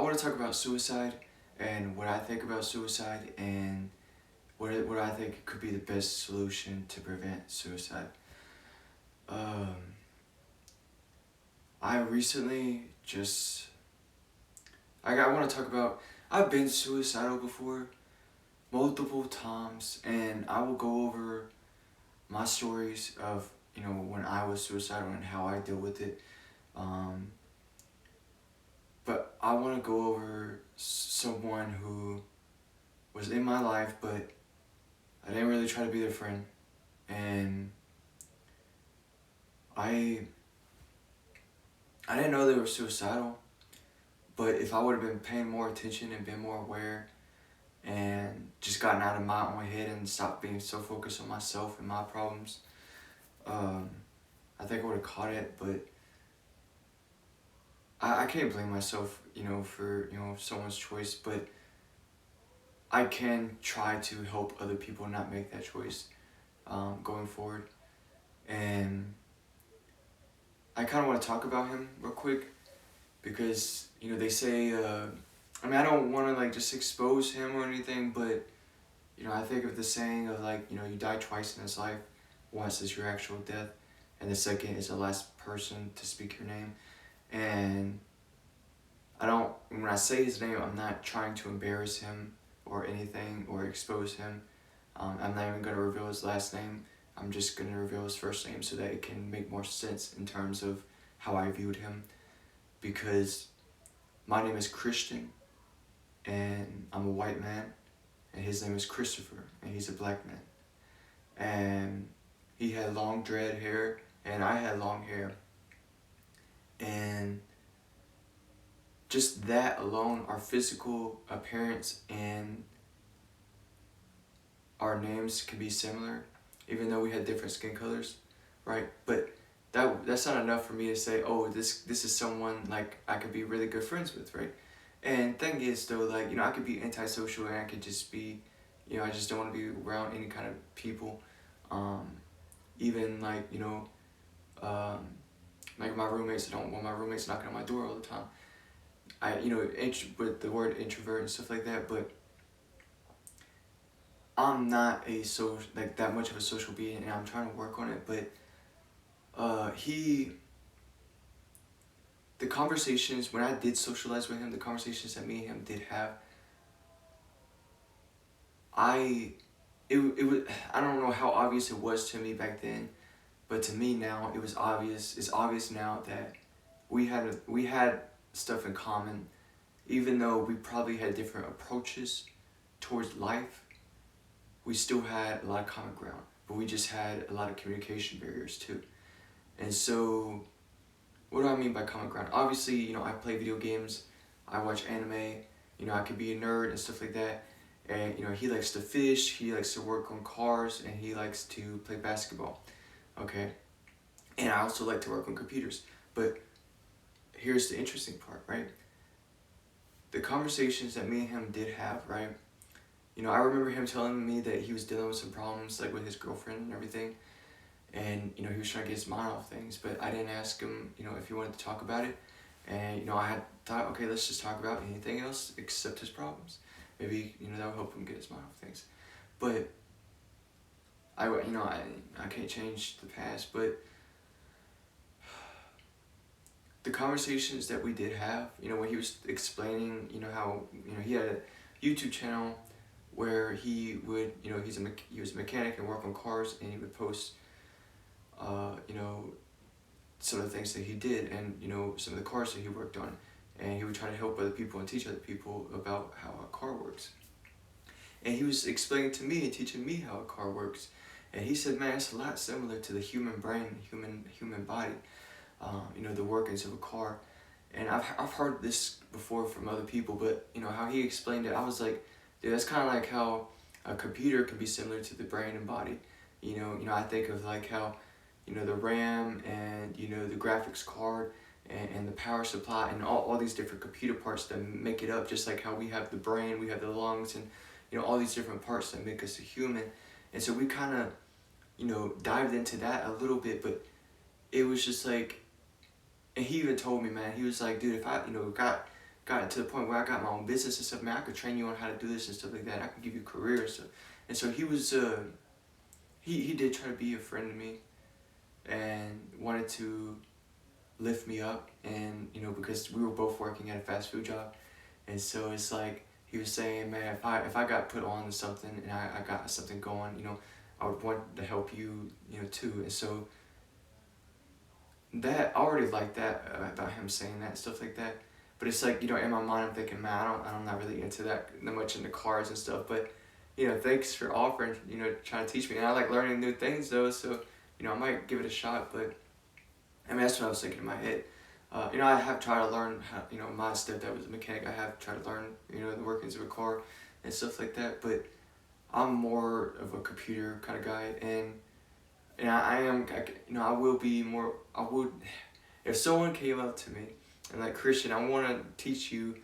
want to talk about suicide and what I think about suicide and what I think could be the best solution to prevent suicide. Um, I recently just I want to talk about. I've been suicidal before multiple times, and I will go over my stories of when I was suicidal and how I deal with it. Um, but I want to go over someone who was in my life, but I didn't really try to be their friend, and I I didn't know they were suicidal. But if I would have been paying more attention and been more aware and just gotten out of my own head and stopped being so focused on myself and my problems, um, I think I would have caught it. But I can't blame myself, for someone's choice. But I can try to help other people not make that choice going forward. And I kind of want to talk about him real quick because they say. I mean, I don't want to like just expose him or anything, but I think of the saying of like you die twice in this life. Once is your actual death, and the second is the last person to speak your name. And I don't. When I say his name, I'm not trying to embarrass him or anything or expose him. I'm not even gonna reveal his last name. I'm just gonna reveal his first name so that it can make more sense in terms of how I viewed him. Because my name is Christian, and I'm a white man, and his name is Christopher, and he's a black man. And he had long dread hair, and I had long hair. And just that alone, our physical appearance and our names can be similar, even though we had different skin colors, right? But that's not enough for me to say, oh, this is someone like I could be really good friends with, right? And thing is though, like I could be antisocial and I could just be, I just don't want to be around any kind of people, even like like my roommates. I don't want my roommates knocking on my door all the time. With the word introvert and stuff like that, but I'm not that much of a social being, and I'm trying to work on it. But the conversations when I did socialize with him, the conversations that me and him did have, it was I don't know how obvious it was to me back then, but to me now it was obvious. It's obvious now that we had stuff in common, even though we probably had different approaches towards life. We still had a lot of common ground, but we just had a lot of communication barriers too. And so, what do I mean by common ground? Obviously, I play video games, I watch anime, I could be a nerd and stuff like that. And, he likes to fish, he likes to work on cars, and he likes to play basketball, okay? And I also like to work on computers. But here's the interesting part, right? The conversations that me and him did have, right? I remember him telling me that he was dealing with some problems, like with his girlfriend and everything. And, he was trying to get his mind off things, but I didn't ask him, if he wanted to talk about it. And, I had thought, okay, let's just talk about anything else except his problems. Maybe, that would help him get his mind off things. But, I can't change the past, but the conversations that we did have, when he was explaining, how, he had a YouTube channel where he would, he was a mechanic and work on cars, and he would post some of the things that he did and, some of the cars that he worked on. And he would try to help other people and teach other people about how a car works. And he was explaining to me and teaching me how a car works. And he said, man, it's a lot similar to the human brain, human body, the workings of a car. And I've heard this before from other people, but, how he explained it, I was like, dude, that's kind of like how a computer can be similar to the brain and body. I think of like how, the RAM and, the graphics card and the power supply and all these different computer parts that make it up, just like how we have the brain, we have the lungs, and, all these different parts that make us a human. And so we kind of, dived into that a little bit, but it was just like, and he even told me, man, he was like, dude, if I, got to the point where I got my own business and stuff, man, I could train you on how to do this and stuff like that. I could give you a career and stuff. And so he was, he did try to be a friend to me and wanted to lift me up. And, you know, because we were both working at a fast food job. And so it's like, he was saying, man, if I got put on to something and I got something going, you know, I would want to help you, you know, too. And so that, I already liked that about him saying that, stuff like that. But it's like, you know, in my mind I'm thinking, man, I'm not really into that much into cars and stuff. But, you know, thanks for offering, you know, trying to teach me. And I like learning new things though, so, you know, I might give it a shot. But, I mean, that's what I was thinking in my head. You know, I have tried to learn how, you know, my stepdad was a mechanic. I have tried to learn, you know, the workings of a car and stuff like that. But I'm more of a computer kind of guy, and I am, you know, I will be more, I would, if someone came up to me and like, Christian, I want to teach you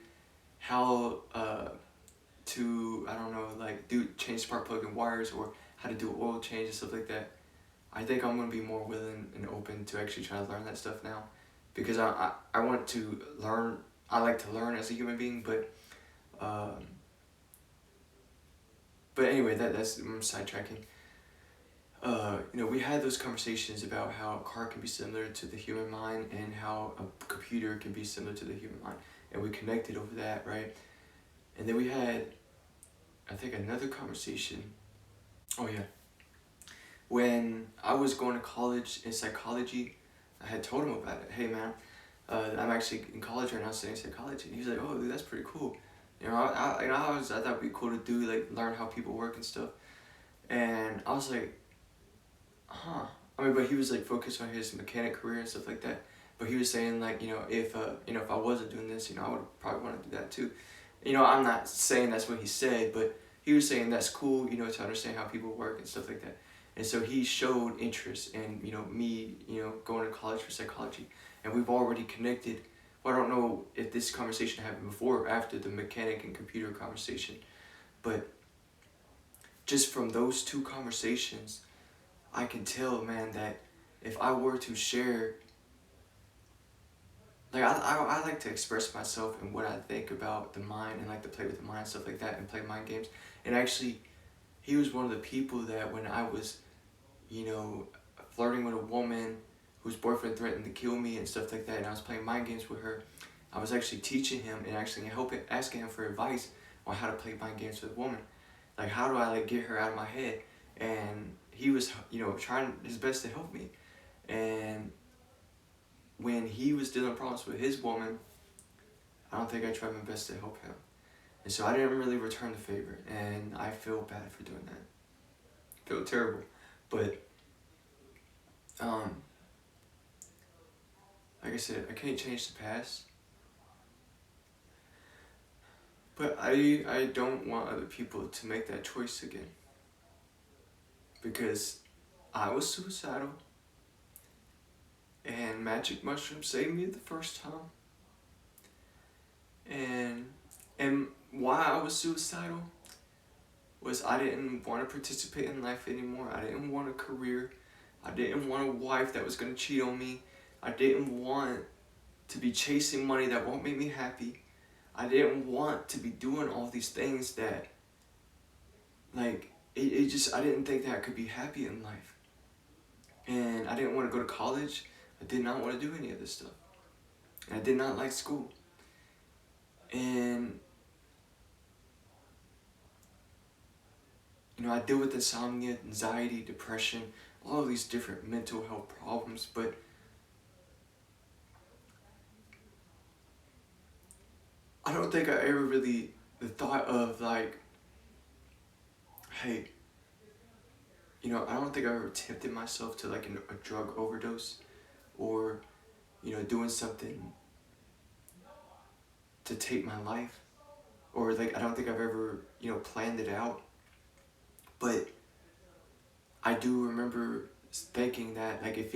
how to, I don't know, like change spark plug and wires, or how to do oil change and stuff like that, I think I'm going to be more willing and open to actually try to learn that stuff now, because I want to learn. I like to learn as a human being, but anyway, that's, I'm sidetracking. You know, we had those conversations about how a car can be similar to the human mind and how a computer can be similar to the human mind, and we connected over that, right? And then we had, I think, another conversation. Oh yeah, when I was going to college in psychology, I had told him about it. Hey man, I'm actually in college right now studying psychology. And he was like, oh dude, that's pretty cool. You know, I thought it'd be cool to do, like, learn how people work and stuff. And I was like, huh. I mean, but he was like focused on his mechanic career and stuff like that. But he was saying, like, you know, if I wasn't doing this, you know, I would probably want to do that too. You know, I'm not saying that's what he said, but he was saying that's cool, you know, to understand how people work and stuff like that. And so he showed interest in, you know, me, you know, going to college for psychology. And we've already connected. Well, I don't know if this conversation happened before or after the mechanic and computer conversation, but just from those two conversations, I can tell, man, that if I were to share, like, I like to express myself and what I think about the mind, and like to play with the mind and stuff like that, and play mind games. And actually, he was one of the people that when I was, you know, flirting with a woman whose boyfriend threatened to kill me and stuff like that, and I was playing mind games with her, I was actually teaching him and actually asking him for advice on how to play mind games with a woman. Like, how do I, like, get her out of my head? And he was, you know, trying his best to help me. And when he was dealing with problems with his woman, I don't think I tried my best to help him. And so I didn't really return the favor, and I feel bad for doing that. I feel terrible. But, like I said, I can't change the past. But I don't want other people to make that choice again. Because I was suicidal, and magic mushrooms saved me the first time. And why I was suicidal was I didn't want to participate in life anymore. I didn't want a career. I didn't want a wife that was going to cheat on me. I didn't want to be chasing money that won't make me happy. I didn't want to be doing all these things that, like, it just, I didn't think that I could be happy in life. And I didn't want to go to college. I did not want to do any of this stuff. And I did not like school. And, you know, I deal with insomnia, anxiety, depression, all of these different mental health problems, but I don't think I ever really thought of, like, hey, you know, I don't think I ever tempted myself to, like, a drug overdose, or, you know, doing something to take my life, or, like, I don't think I've ever, you know, planned it out. But I do remember thinking that, like, if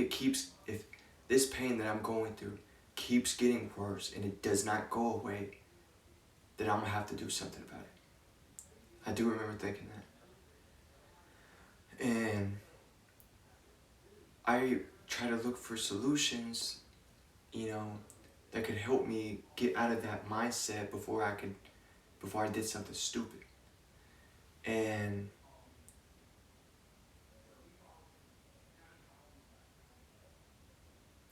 this pain that I'm going through keeps getting worse and it does not go away, then I'm gonna have to do something about it. I do remember thinking that. And I try to look for solutions, you know, that could help me get out of that mindset before I did something stupid. And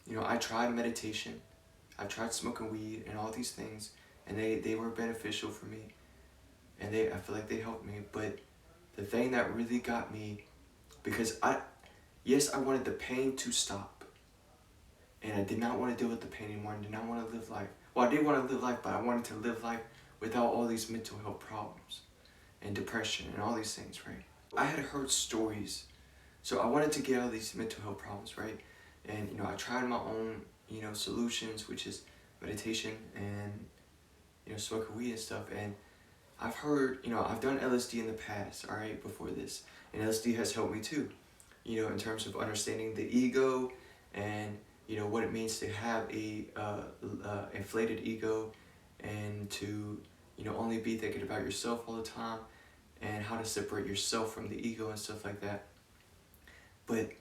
you know, I tried meditation, I tried smoking weed and all these things, and they were beneficial for me, and I feel like they helped me. But the thing that really got me, because yes, I wanted the pain to stop, and I did not want to deal with the pain anymore. I did not want to live life. Well, I did want to live life, but I wanted to live life without all these mental health problems and depression and all these things, right? I had heard stories, so I wanted to get out of these mental health problems, right? And you know, I tried my own, you know, solutions, which is meditation and, you know, smoking weed and stuff. And I've heard, you know, I've done LSD in the past, all right, before this, and LSD has helped me too, you know, in terms of understanding the ego and, you know, what it means to have a inflated ego, and to, you know, only be thinking about yourself all the time, and how to separate yourself from the ego and stuff like that. But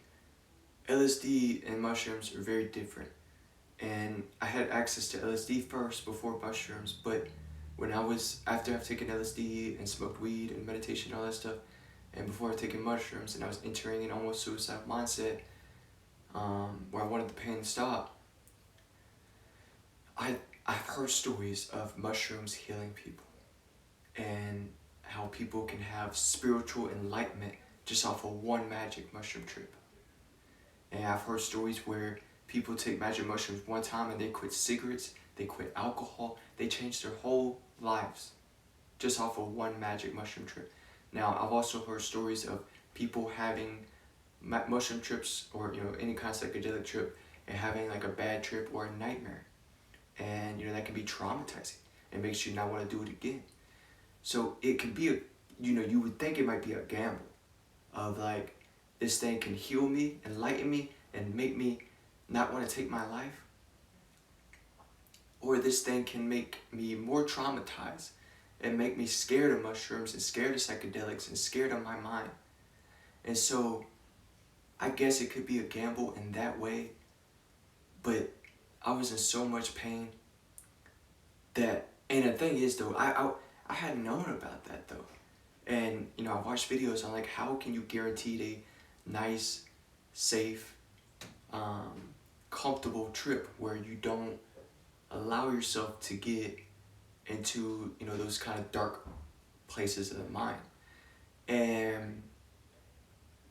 LSD and mushrooms are very different, and I had access to LSD first before mushrooms. But when after I've taken LSD and smoked weed and meditation and all that stuff, and before I've taken mushrooms, and I was entering an almost suicidal mindset, where I wanted the pain to stop, I've heard stories of mushrooms healing people, and how people can have spiritual enlightenment just off of one magic mushroom trip. And I've heard stories where people take magic mushrooms one time and they quit cigarettes, they quit alcohol, they change their whole lives just off of one magic mushroom trip. Now, I've also heard stories of people having mushroom trips, or, you know, any kind of psychedelic trip, and having like a bad trip or a nightmare. And, you know, that can be traumatizing. It makes you not want to do it again. So it could be you know, you would think it might be a gamble of like, this thing can heal me, enlighten me, and make me not want to take my life. Or this thing can make me more traumatized and make me scared of mushrooms and scared of psychedelics and scared of my mind. And so I guess it could be a gamble in that way, but I was in so much pain that, and the thing is though, I hadn't known about that though. And, you know, I watched videos on like, how can you guarantee a nice, safe, comfortable trip where you don't allow yourself to get into, you know, those kind of dark places of the mind. And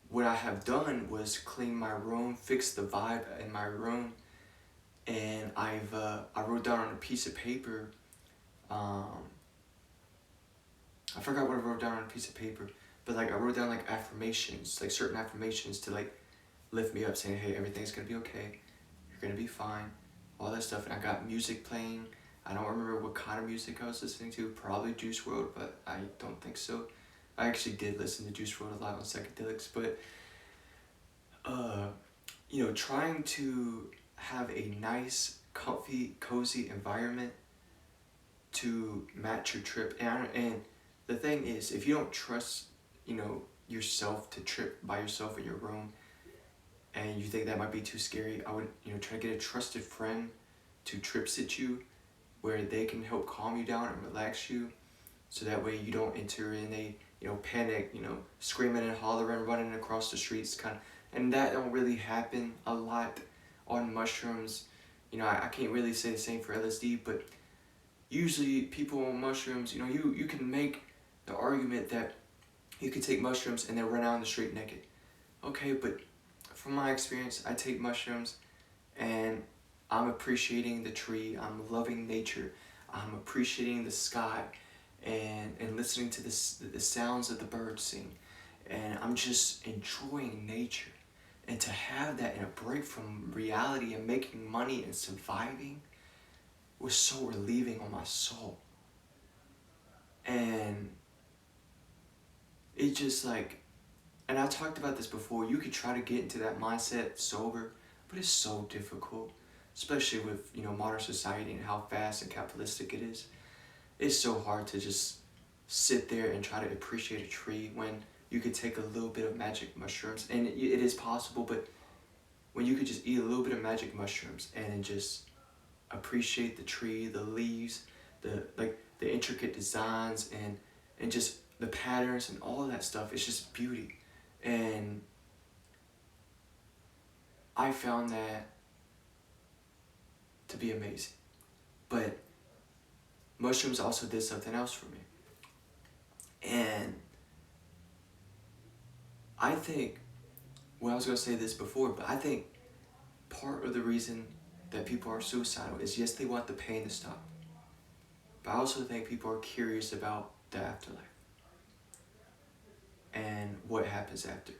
what I have done was clean my room, fix the vibe in my room, and I wrote down on a piece of paper, I forgot what I wrote down on a piece of paper, but like I wrote down like affirmations, like certain affirmations to like lift me up, saying, hey, everything's gonna be okay, you're gonna be fine, all that stuff. And I got music playing. I don't remember what kind of music I was listening to, probably Juice WRLD, but I don't think so. I actually did listen to Juice WRLD a lot on psychedelics, but you know, trying to have a nice, comfy, cozy environment to match your trip. And the thing is, if you don't trust, you know, yourself to trip by yourself in your room, and you think that might be too scary, I would, you know, try to get a trusted friend to trip sit you, where they can help calm you down and relax you, so that way you don't enter in a, you know, panic, you know, screaming and hollering, running across the streets kind of. And that don't really happen a lot on mushrooms. You know, I can't really say the same for LSD, but usually people on mushrooms, you know, you can make the argument that you can take mushrooms and then run out on the street naked. Okay, but from my experience, I take mushrooms and I'm appreciating the tree, I'm loving nature, I'm appreciating the sky, and listening to the sounds of the birds sing, and I'm just enjoying nature. And to have that in a break from reality and making money and surviving was so relieving on my soul. And it just like, and I talked about this before, you could try to get into that mindset sober, but it's so difficult, especially with, you know, modern society and how fast and capitalistic it is. It's so hard to just sit there and try to appreciate a tree when you could take a little bit of magic mushrooms, and it is possible, but when you could just eat a little bit of magic mushrooms and just appreciate the tree, the leaves, the intricate designs, and just the patterns and all of that stuff. It's just beauty. And I found that to be amazing. But mushrooms also did something else for me. And I think, well, I was going to say this before, but I think part of the reason that people are suicidal is, yes, they want the pain to stop. But I also think people are curious about the afterlife and what happens after.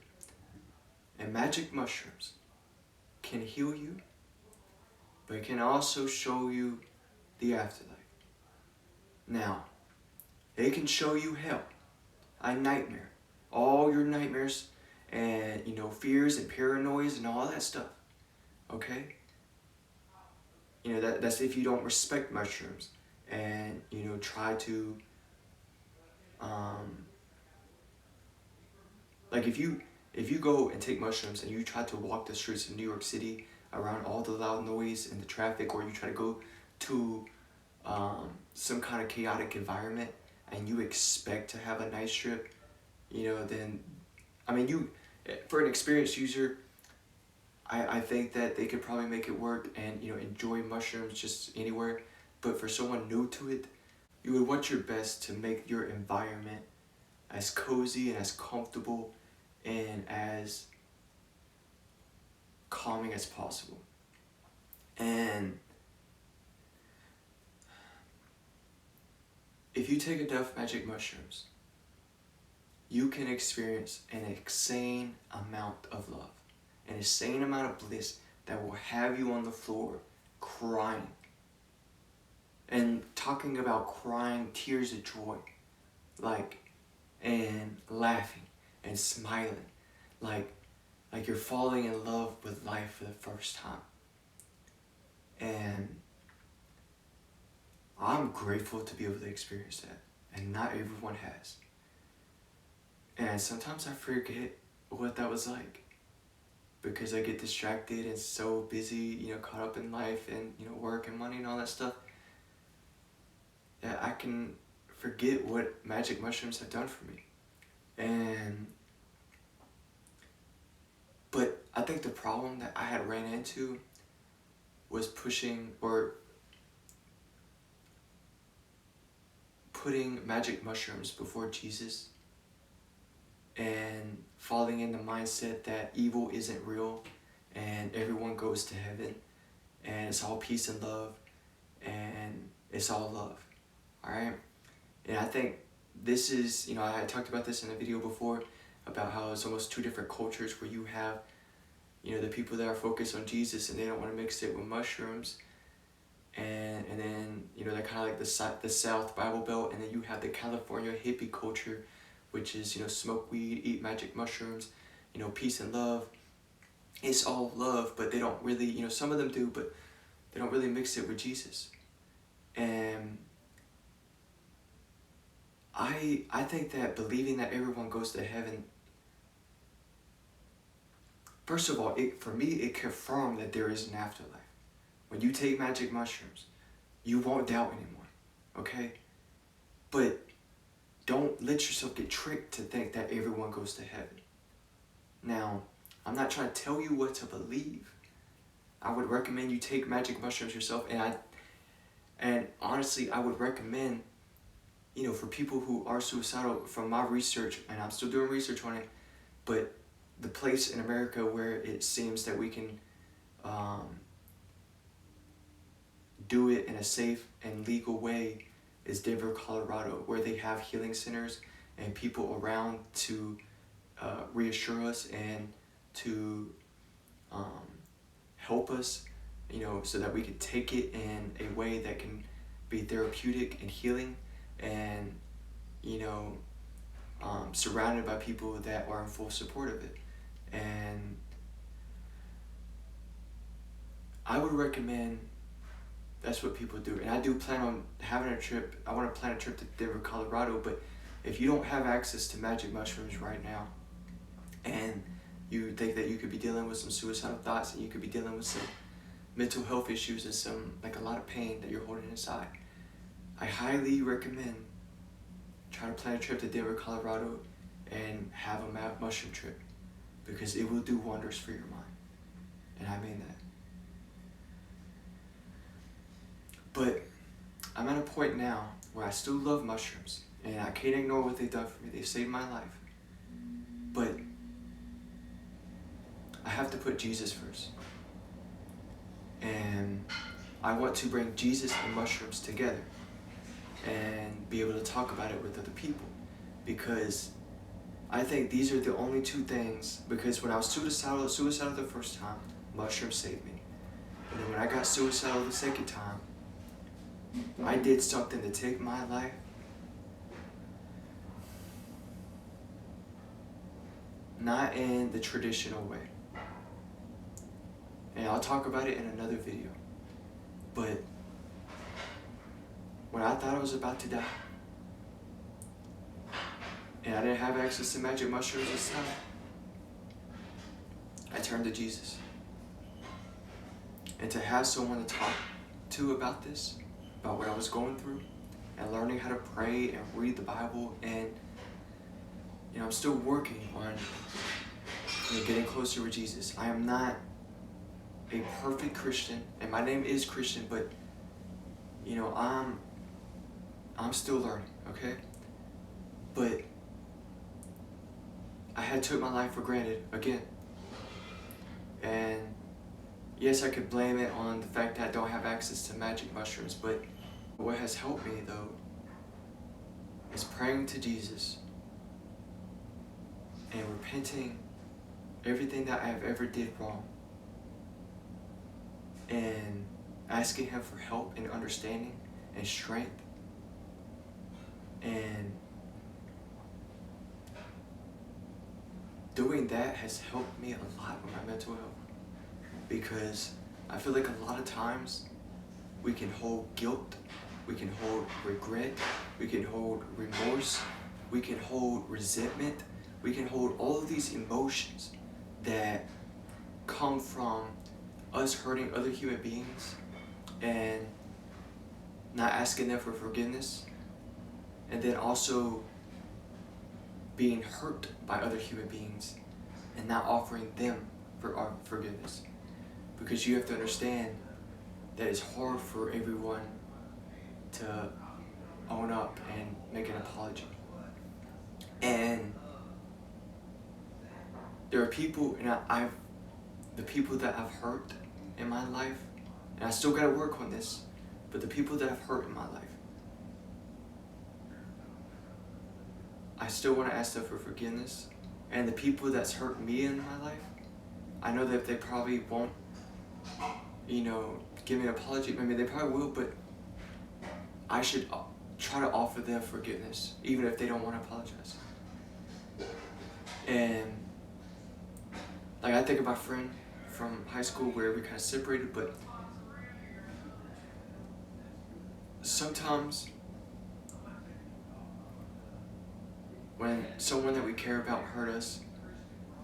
And magic mushrooms can heal you, but it can also show you the afterlife. Now, it can show you hell, a nightmare, all your nightmares and, fears and paranoias and all that stuff, okay? That's if you don't respect mushrooms and, try to, like if you go and take mushrooms and you try to walk the streets of New York City around all the loud noise and the traffic, or you try to go to some kind of chaotic environment and you expect to have a nice trip, then, for an experienced user, I think that they could probably make it work and, enjoy mushrooms just anywhere. But for someone new to it, you would want your best to make your environment as cozy and as comfortable and as calming as possible. And if you take enough magic mushrooms, you can experience an insane amount of love, an insane amount of bliss that will have you on the floor crying. And talking about crying tears of joy, and laughing and smiling, like you're falling in love with life for the first time. And I'm grateful to be able to experience that, and not everyone has. And sometimes I forget what that was like, because I get distracted and so busy, caught up in life and, work and money and all that stuff, that I can forget what magic mushrooms have done for me. But I think the problem that I had ran into was putting magic mushrooms before Jesus, and falling in the mindset that evil isn't real and everyone goes to heaven and it's all peace and love and it's all love. Alright? And I think this is, I talked about this in a video before about how it's almost two different cultures, where you have, the people that are focused on Jesus and they don't want to mix it with mushrooms. And then, they're kind of like the South Bible Belt, and then you have the California hippie culture, which is, smoke weed, eat magic mushrooms, peace and love. It's all love, but they don't really, some of them do, but they don't really mix it with Jesus. And I think that believing that everyone goes to heaven, first of all, for me, it confirmed that there is an afterlife. When you take magic mushrooms, you won't doubt anymore, okay? But don't let yourself get tricked to think that everyone goes to heaven. Now, I'm not trying to tell you what to believe. I would recommend you take magic mushrooms yourself, and honestly, I would recommend, for people who are suicidal, from my research, and I'm still doing research on it, but the place in America where it seems that we can do it in a safe and legal way is Denver, Colorado, where they have healing centers and people around to reassure us and to help us, so that we can take it in a way that can be therapeutic and healing, and surrounded by people that are in full support of it. And I would recommend that's what people do. And I do plan on having a trip. I want to plan a trip to Denver, Colorado. But if you don't have access to magic mushrooms right now, and you think that you could be dealing with some suicidal thoughts, and you could be dealing with some mental health issues and a lot of pain that you're holding inside, I highly recommend try to plan a trip to Denver, Colorado, and have a mushroom trip, because it will do wonders for your mind. And I mean that. But I'm at a point now where I still love mushrooms, and I can't ignore what they've done for me. They've saved my life. But I have to put Jesus first. And I want to bring Jesus and mushrooms together and be able to talk about it with other people, because I think these are the only two things, because when I was suicidal the first time, mushrooms saved me. And then when I got suicidal the second time, I did something to take my life not in the traditional way. And I'll talk about it in another video. But when I thought I was about to die, and I didn't have access to magic mushrooms this time, I turned to Jesus. And to have someone to talk to about this, about what I was going through, and learning how to pray and read the Bible, and I'm still working on getting closer with Jesus. I am not a perfect Christian, and my name is Christian, but I'm still learning, okay? But I had took my life for granted again. And yes, I could blame it on the fact that I don't have access to magic mushrooms, but what has helped me though is praying to Jesus and repenting everything that I have ever did wrong, and asking Him for help and understanding and strength. And doing that has helped me a lot with my mental health, because I feel like a lot of times we can hold guilt, we can hold regret, we can hold remorse, we can hold resentment, we can hold all of these emotions that come from us hurting other human beings and not asking them for forgiveness, and then also being hurt by other human beings and not offering them for our forgiveness. Because you have to understand that it's hard for everyone to own up and make an apology. And there are people, and the people that I've hurt in my life, and I still gotta work on this, but the people that I've hurt in my life, I still want to ask them for forgiveness. And the people that's hurt me in my life, I know that they probably won't, give me an apology. Maybe they probably will, but I should try to offer them forgiveness, even if they don't want to apologize. And I think of my friend from high school where we kind of separated, but sometimes when someone that we care about hurt us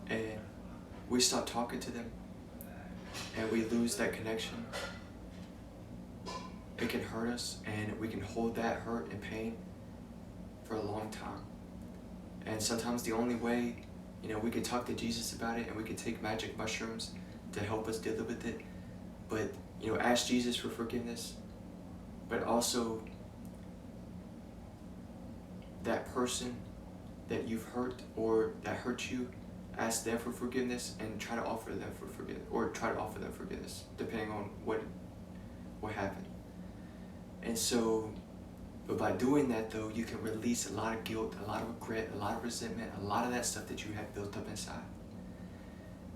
and we stop talking to them and we lose that connection, it can hurt us, and we can hold that hurt and pain for a long time. And sometimes the only way, we can talk to Jesus about it, and we can take magic mushrooms to help us deal with it, but ask Jesus for forgiveness, but also that person that you've hurt or that hurt you, ask them for forgiveness and try to offer them forgiveness, depending on what happened. And so, but by doing that though, you can release a lot of guilt, a lot of regret, a lot of resentment, a lot of that stuff that you have built up inside.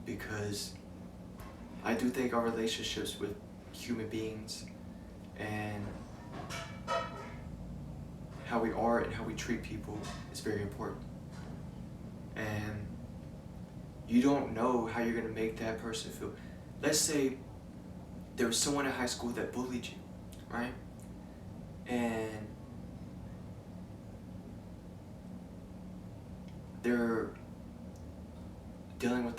Because I do think our relationships with human beings and how we are and how we treat people is very important. And you don't know how you're going to make that person feel. Let's say there was someone in high school that bullied you, right? And they're dealing with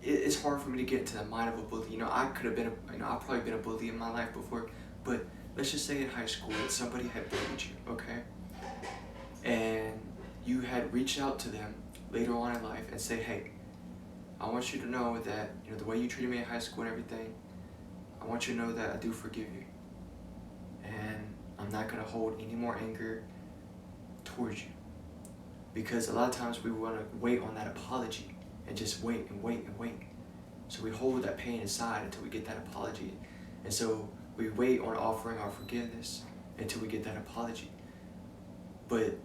it's hard for me to get into the mind of a bully. You know, I could have been, I've probably been a bully in my life before, but let's just say in high school that somebody had bullied you, okay? And you had reached out to them later on in life and say, hey, I want you to know that, the way you treated me in high school and everything, I want you to know that I do forgive you. And I'm not going to hold any more anger towards you. Because a lot of times we want to wait on that apology and just wait and wait and wait. So we hold that pain inside until we get that apology. And so we wait on offering our forgiveness until we get that apology. But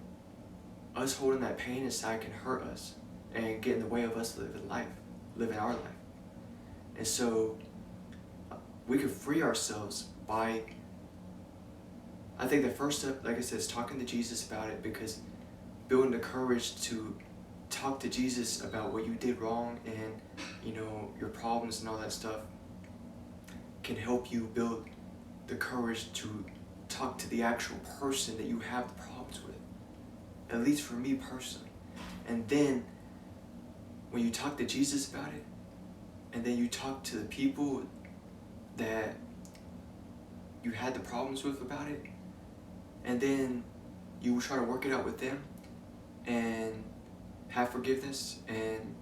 us holding that pain inside can hurt us and get in the way of us living our life. And so we can free ourselves by, I think the first step, like I said, is talking to Jesus about it, because building the courage to talk to Jesus about what you did wrong and, your problems and all that stuff can help you build the courage to talk to the actual person that you have the problems with. At least for me personally. And then when you talk to Jesus about it, and then you talk to the people that you had the problems with about it, and then you try to work it out with them and have forgiveness, and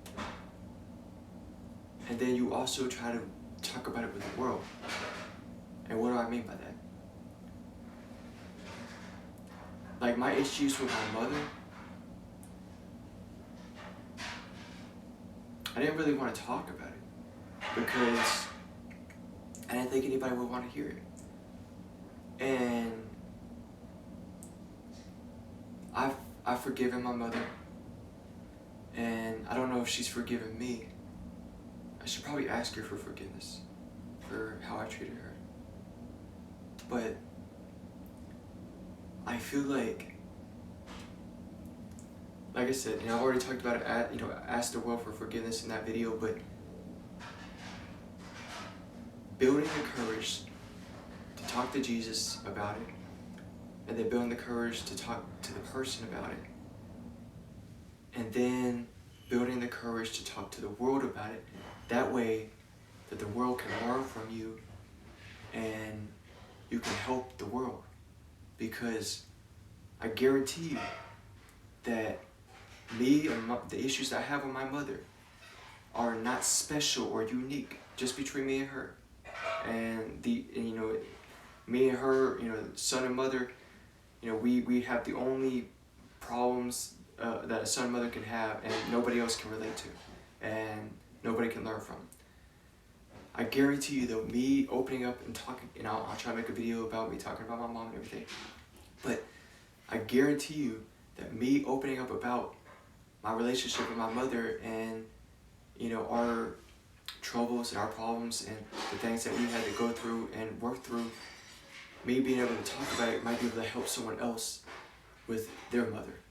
then you also try to talk about it with the world. And what do I mean by that? Like my issues with my mother, I didn't really want to talk about it because I didn't think anybody would want to hear it. And I've forgiven my mother, and I don't know if she's forgiven me. I should probably ask her for forgiveness for how I treated her. But I feel like I said, I've already talked about it, asked the world for forgiveness in that video, but building the courage to talk to Jesus about it, and then building the courage to talk to the person about it, and then building the courage to talk to the world about it, that way that the world can learn from you and you can help the world. Because I guarantee you that me and the issues that I have with my mother are not special or unique, just between me and her. And me and her, son and mother, we have the only problems that a son and mother can have, and nobody else can relate to, and nobody can learn from. I guarantee you, though, me opening up and talking, I'll try to make a video about me talking about my mom and everything, but I guarantee you that me opening up about my relationship with my mother and, our troubles and our problems and the things that we had to go through and work through, me being able to talk about it might be able to help someone else with their mother.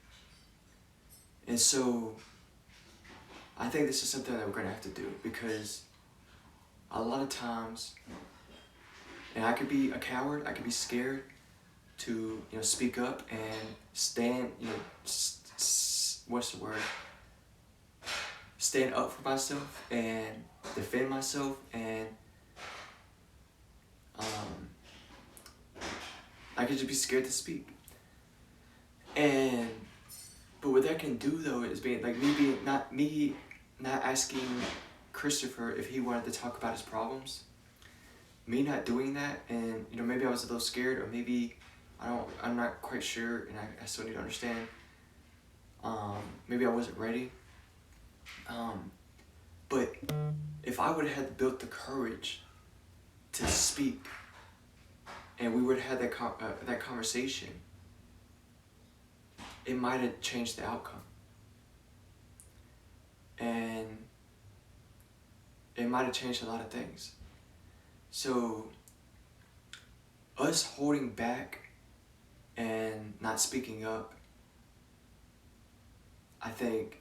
And so I think this is something that we're going to have to do, because a lot of times, and I could be a coward, I could be scared to, speak up and stand, stand up for myself and defend myself, and I could just be scared to speak. But what that can do, though, is being like me not asking Christopher if he wanted to talk about his problems. Me not doing that, and maybe I was a little scared, or maybe I'm not quite sure, and I still need to understand. Maybe I wasn't ready. But if I would have had built the courage to speak, and we would have had that conversation, it might have changed the outcome. And it might have changed a lot of things. So us holding back and not speaking up, I think,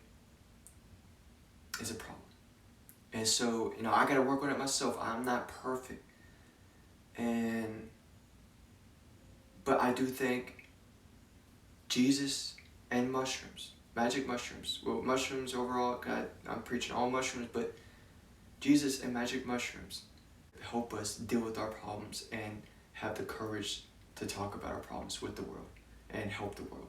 is a problem. And so, I gotta work on it myself. I'm not perfect. But I do think Jesus and mushrooms, magic mushrooms. Well, mushrooms overall, God, I'm preaching all mushrooms, but Jesus and magic mushrooms help us deal with our problems and have the courage to talk about our problems with the world and help the world.